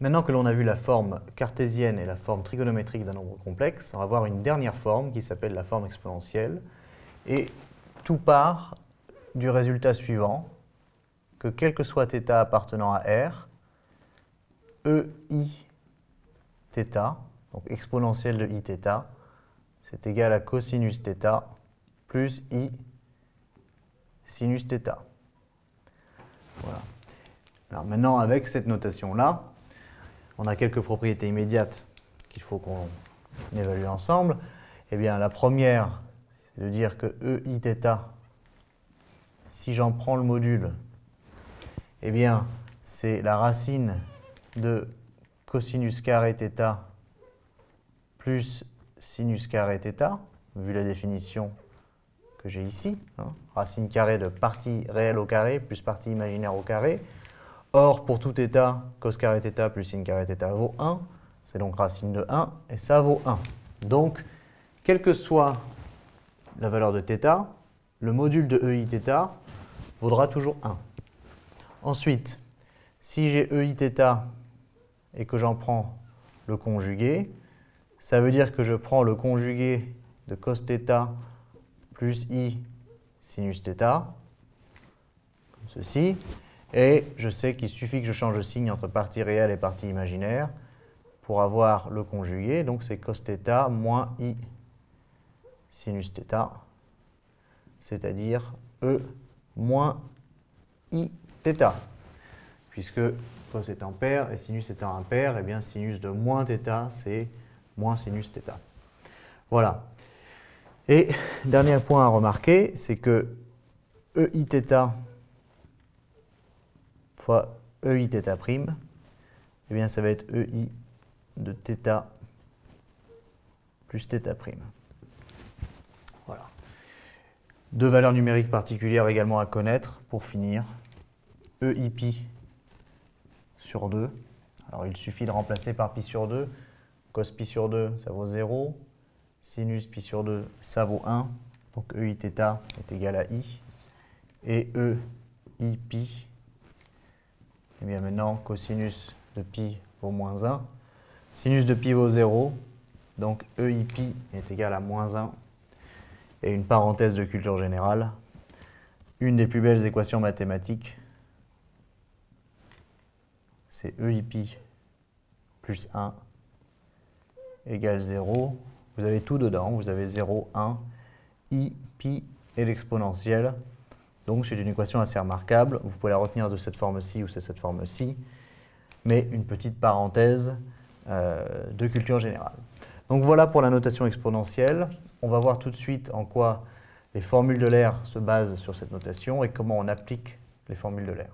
Maintenant que l'on a vu la forme cartésienne et la forme trigonométrique d'un nombre complexe, on va voir une dernière forme qui s'appelle la forme exponentielle. Et tout part du résultat suivant, que quel que soit θ appartenant à R, EI θ, donc exponentielle de Iθ, c'est égal à cosinus θ plus I sinus θ. Voilà. Alors maintenant, avec cette notation-là, on a quelques propriétés immédiates qu'il faut qu'on évalue ensemble. Eh bien, la première, c'est de dire que EIθ, si j'en prends le module, eh bien, c'est la racine de cosinus carré θ plus sinus carré θ, vu la définition que j'ai ici, hein, racine carrée de partie réelle au carré plus partie imaginaire au carré. Or, pour tout θ, cos carré θ plus sin carré θ vaut 1, c'est donc racine de 1, et ça vaut 1. Donc, quelle que soit la valeur de θ, le module de EIθ vaudra toujours 1. Ensuite, si j'ai EIθ et que j'en prends le conjugué, ça veut dire que je prends le conjugué de cos θ plus I sinus θ, comme ceci, et je sais qu'il suffit que je change de signe entre partie réelle et partie imaginaire pour avoir le conjugué, donc c'est cos θ moins I sinus θ, c'est-à-dire E moins I θ, puisque cos étant pair et sinus étant impair, et bien sinus de moins θ, c'est moins sinus θ. Voilà. Et dernier point à remarquer, c'est que EIθ fois EIθ', eh bien ça va être EI de θ plus θ'. Voilà. Deux valeurs numériques particulières également à connaître pour finir. EIπ sur 2. Alors il suffit de remplacer par pi sur 2. Cos pi sur 2, ça vaut 0. Sinus pi sur 2, ça vaut 1. Donc EIθ est égal à I. Et EIπ, eh bien maintenant, cosinus de pi vaut moins 1. Sinus de pi vaut 0. Donc EIπ est égal à moins 1. Et une parenthèse de culture générale. Une des plus belles équations mathématiques, c'est EIπ plus 1 égale 0. Vous avez tout dedans. Vous avez 0, 1, I, pi et l'exponentielle. Donc c'est une équation assez remarquable. Vous pouvez la retenir de cette forme-ci ou de cette forme-ci. Mais une petite parenthèse de culture générale. Donc voilà pour la notation exponentielle. On va voir tout de suite en quoi les formules d'Euler se basent sur cette notation et comment on applique les formules d'Euler.